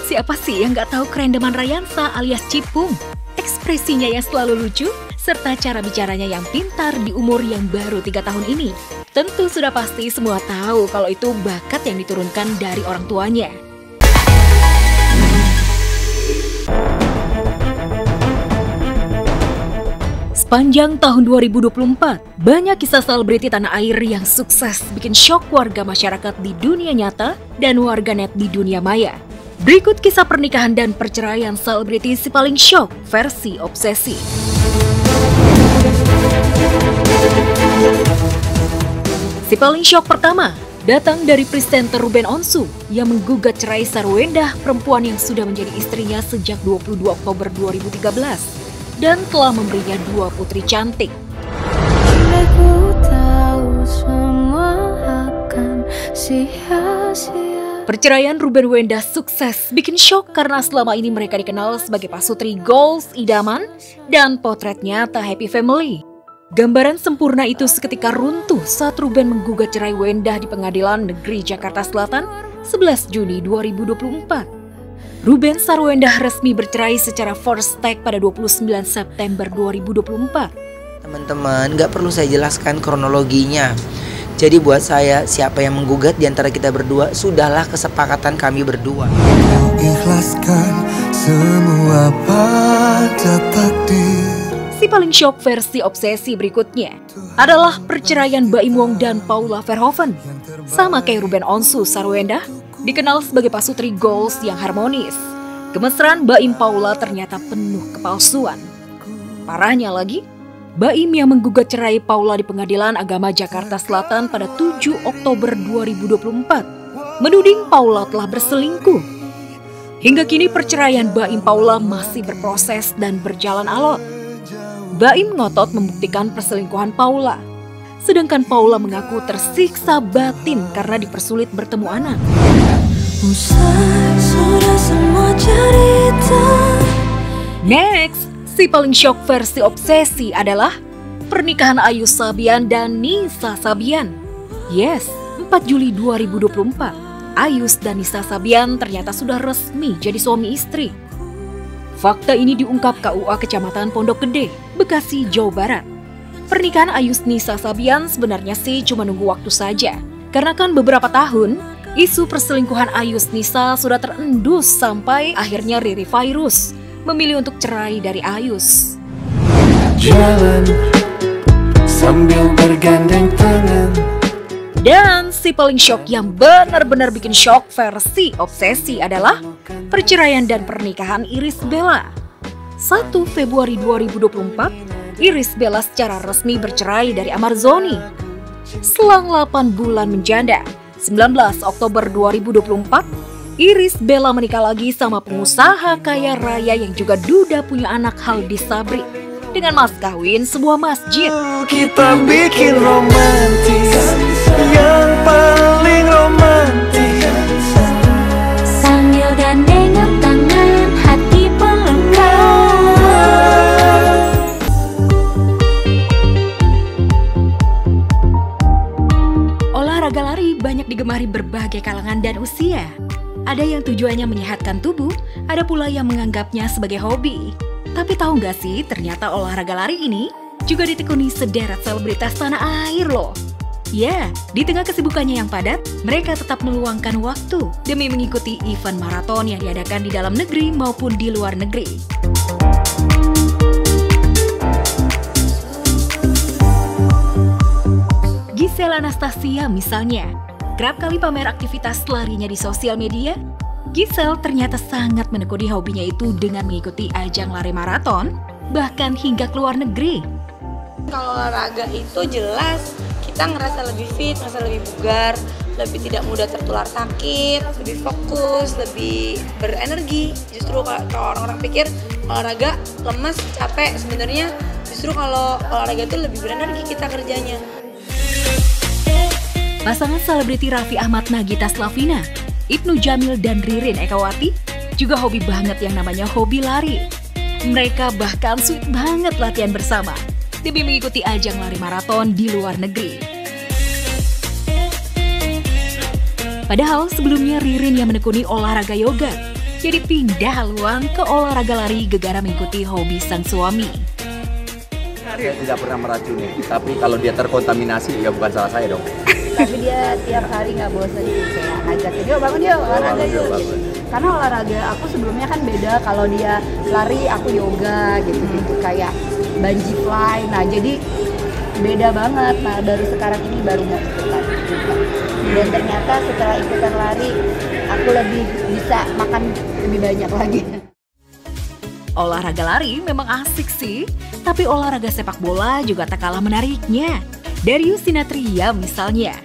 Siapa sih yang nggak tahu kerendaman Rayansa alias Cipung? Ekspresinya yang selalu lucu, serta cara bicaranya yang pintar di umur yang baru 3 tahun ini. Tentu sudah pasti semua tahu kalau itu bakat yang diturunkan dari orang tuanya. Sepanjang tahun 2024, banyak kisah selebriti tanah air yang sukses bikin syok warga masyarakat di dunia nyata dan warganet di dunia maya. Berikut kisah pernikahan dan perceraian selebriti si paling syok versi obsesi. Si paling syok pertama datang dari presenter Ruben Onsu yang menggugat cerai Sarwendah, perempuan yang sudah menjadi istrinya sejak 22 Oktober 2013 dan telah memberinya 2 putri cantik. Aku tahu semua akan sia-sia. Perceraian Ruben Wendah sukses bikin syok karena selama ini mereka dikenal sebagai pasutri goals idaman dan potret nyata happy family. Gambaran sempurna itu seketika runtuh saat Ruben menggugat cerai Wendah di Pengadilan Negeri Jakarta Selatan 11 Juni 2024. Ruben Sarwendah resmi bercerai secara first take pada 29 September 2024. Teman-teman, nggak perlu saya jelaskan kronologinya. Jadi buat saya, siapa yang menggugat di antara kita berdua, sudahlah kesepakatan kami berdua. Kau ikhlaskan semua pada takdir. Si paling syok versi obsesi berikutnya adalah perceraian Baim Wong dan Paula Verhoeven. Sama kayak Ruben Onsu Sarwendah, dikenal sebagai pasutri goals yang harmonis. Kemesraan Baim Paula ternyata penuh kepalsuan. Parahnya lagi, Baim yang menggugat cerai Paula di Pengadilan Agama Jakarta Selatan pada 7 Oktober 2024 menuding Paula telah berselingkuh. Hingga kini perceraian Baim Paula masih berproses dan berjalan alot. Baim ngotot membuktikan perselingkuhan Paula, sedangkan Paula mengaku tersiksa batin karena dipersulit bertemu anak. Usai sudah semua cerita. Next, si paling syok versi obsesi adalah pernikahan Ayus Sabian dan Nisa Sabian. Yes, 4 Juli 2024, Ayus dan Nisa Sabian ternyata sudah resmi jadi suami istri. Fakta ini diungkap KUA Kecamatan Pondok Gede, Bekasi, Jawa Barat. Pernikahan Ayus Nisa Sabian sebenarnya sih cuma nunggu waktu saja. Karena kan beberapa tahun, isu perselingkuhan Ayus Nisa sudah terendus sampai akhirnya Riri Virus memilih untuk cerai dari Ayus. Jalan sambil bergandeng tangan. Dan si paling syok yang benar-benar bikin syok versi obsesi adalah perceraian dan pernikahan Irish Bella. 1 Februari 2024, Irish Bella secara resmi bercerai dari Ahmad Zhoni. Selang 8 bulan menjanda, 19 Oktober 2024, Irish Bella menikah lagi sama pengusaha kaya raya yang juga duda punya anak Haldi Sabri dengan mas kawin sebuah masjid. Kita bikin romantis, yang paling romantis. Sambil gandengan tangan, hati pelukan. Olahraga lari banyak digemari berbagai kalangan dan usia. Ada yang tujuannya menyehatkan tubuh, ada pula yang menganggapnya sebagai hobi. Tapi tahu nggak sih, ternyata olahraga lari ini juga ditekuni sederet selebritas tanah air loh. Ya, di tengah kesibukannya yang padat, mereka tetap meluangkan waktu demi mengikuti event maraton yang diadakan di dalam negeri maupun di luar negeri. Giselle Anastasia misalnya, kerap kali pamer aktivitas larinya di sosial media. Giselle ternyata sangat menekuni hobinya itu dengan mengikuti ajang lari maraton, bahkan hingga ke luar negeri. Kalau olahraga itu jelas kita ngerasa lebih fit, ngerasa lebih bugar, lebih tidak mudah tertular sakit, lebih fokus, lebih berenergi. Justru kalau orang-orang pikir olahraga lemas, capek, sebenarnya justru kalau olahraga itu lebih berenergi kita kerjanya. Pasangan selebriti Raffi Ahmad Nagita Slavina, Ibnu Jamil dan Ririn Ekawati juga hobi banget yang namanya hobi lari. Mereka bahkan sweet banget latihan bersama demi mengikuti ajang lari maraton di luar negeri. Padahal sebelumnya Ririn yang menekuni olahraga yoga, jadi pindah haluan ke olahraga lari gegara mengikuti hobi sang suami. Saya tidak pernah meracuni, tapi kalau dia terkontaminasi ya bukan salah saya dong. Tapi dia tiap hari nggak bosan sih, kayak ngajakin yuk bangun yuk olahraga yuk. Karena olahraga aku sebelumnya kan beda, kalau dia lari aku yoga gitu-gitu kayak bungee fly. Nah jadi beda banget. Nah baru sekarang ini baru mau ikutan juga. Dan ternyata setelah ikutan lari aku lebih bisa makan lebih banyak lagi. Olahraga lari memang asik sih, tapi olahraga sepak bola juga tak kalah menariknya. Darius Sinathrya misalnya.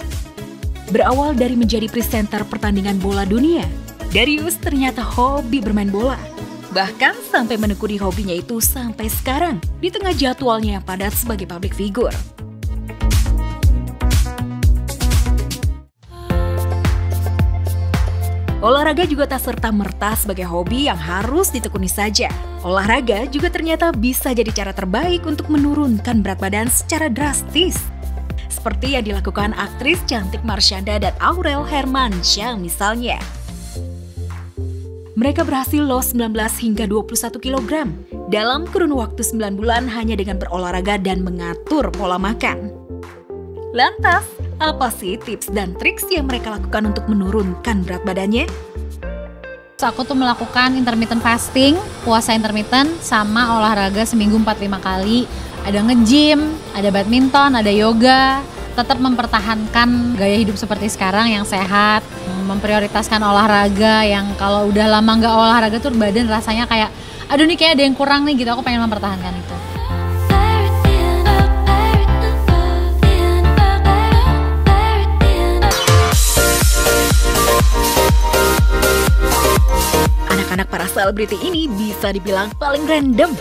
Berawal dari menjadi presenter pertandingan bola dunia, Darius ternyata hobi bermain bola. Bahkan sampai menekuni hobinya itu sampai sekarang, di tengah jadwalnya yang padat sebagai public figure. Olahraga juga tak serta-merta sebagai hobi yang harus ditekuni saja. Olahraga juga ternyata bisa jadi cara terbaik untuk menurunkan berat badan secara drastis. Seperti yang dilakukan aktris cantik Marshanda dan Aurel Hermansyah misalnya. Mereka berhasil loss 19 hingga 21 kg dalam kurun waktu 9 bulan hanya dengan berolahraga dan mengatur pola makan. Lantas, apa sih tips dan triks yang mereka lakukan untuk menurunkan berat badannya? Aku tuh melakukan intermittent fasting, puasa intermittent, sama olahraga seminggu 4-5 kali. Ada nge-gym, ada badminton, ada yoga. Tetap mempertahankan gaya hidup seperti sekarang yang sehat. Memprioritaskan olahraga yang kalau udah lama nggak olahraga tuh badan rasanya kayak, aduh nih kayak ada yang kurang nih gitu. Aku pengen mempertahankan itu. Anak-anak para selebriti ini bisa dibilang paling random.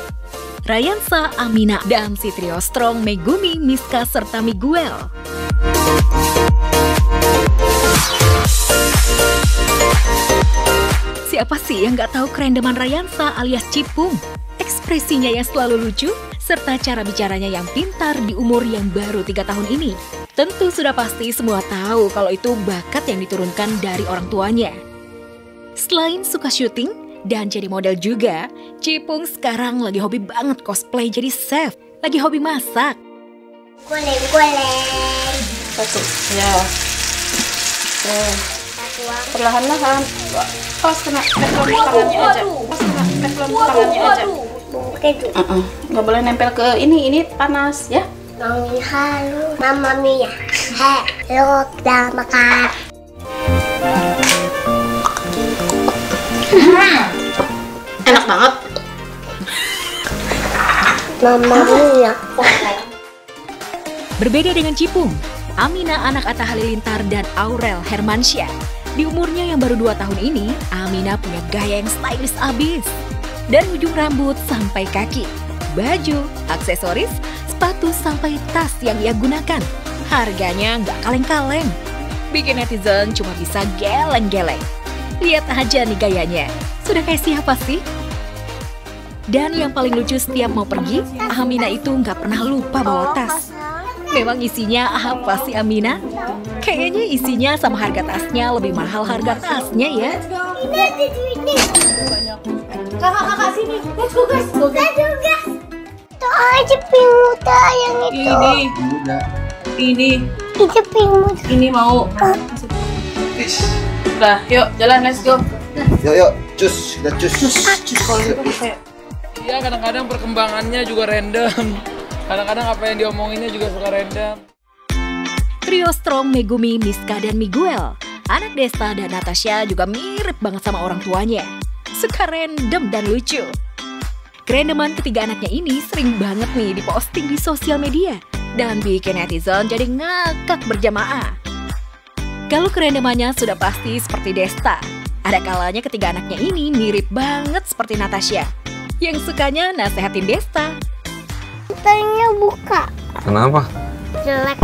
Rayansa, Amina, dan si trio strong Megumi, Miska, serta Miguel. Siapa sih yang nggak tahu kerendeman Rayansa alias Cipung? Ekspresinya yang selalu lucu, serta cara bicaranya yang pintar di umur yang baru 3 tahun ini. Tentu sudah pasti semua tahu kalau itu bakat yang diturunkan dari orang tuanya. Selain suka syuting dan jadi model juga, Cipung sekarang lagi hobi banget cosplay jadi chef. Lagi hobi masak. Goleng. Satu, ya. Perlahan-lahan. Pas kena teflon tangannya aja. Pas kena teflon tangannya aja. Nggak boleh nempel ke ini panas ya. Mami halo, Mama Mia. Halo, udah makan. Enak banget. Mama Mia. Berbeda dengan Cipung, Amina anak Atta Halilintar dan Aurel Hermansyah. Di umurnya yang baru 2 tahun ini, Amina punya gaya yang stylish abis. Dari ujung rambut sampai kaki, baju, aksesoris, sepatu sampai tas yang ia gunakan. Harganya nggak kaleng-kaleng. Bikin netizen cuma bisa geleng-geleng. Lihat aja nih gayanya, sudah kayak siapa sih? Dan yang paling lucu setiap mau pergi, Amina itu nggak pernah lupa bawa tas. Memang isinya apa sih Amina? Kayaknya isinya sama harga tasnya lebih mahal harga tasnya ya. Kakak sini, let's go guys. Kita juga. Tuh aja pink muda yang itu. Ini Itu pink muda. ini mau. Udah, yuk jalan, let's go. Yuk, cus, kita cus. Cus kalau gitu kayak. Iya, kadang-kadang perkembangannya juga random. Kadang-kadang apa yang diomonginnya juga suka random. Trio strong Megumi, Miska, dan Miguel. Anak Desta dan Natasha juga mirip banget sama orang tuanya. Suka random dan lucu. Kerandoman ketiga anaknya ini sering banget nih diposting di sosial media. Dan bikin netizen jadi ngakak berjamaah. Kalau kerandomannya sudah pasti seperti Desta. Ada kalanya ketiga anaknya ini mirip banget seperti Natasha. Yang sukanya nasehatin Desta. Tanya buka. Kenapa? Jelek.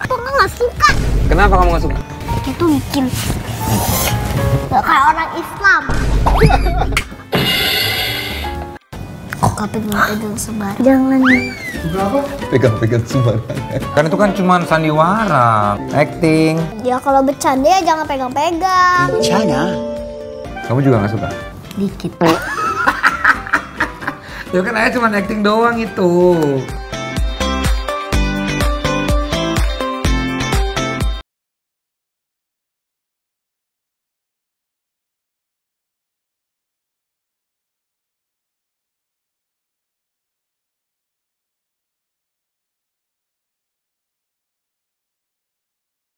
Aku nggak suka. Kenapa kamu nggak suka? Itu bikin nggak kayak orang Islam. Kok pegang sembarang. Jangan. Pegang-pegang sembarangan. Kan itu kan cuma sandiwara, acting. Ya kalau bercanda ya jangan pegang-pegang. Kamu juga nggak suka? Dikit. Ya kan Ayah cuma acting doang itu.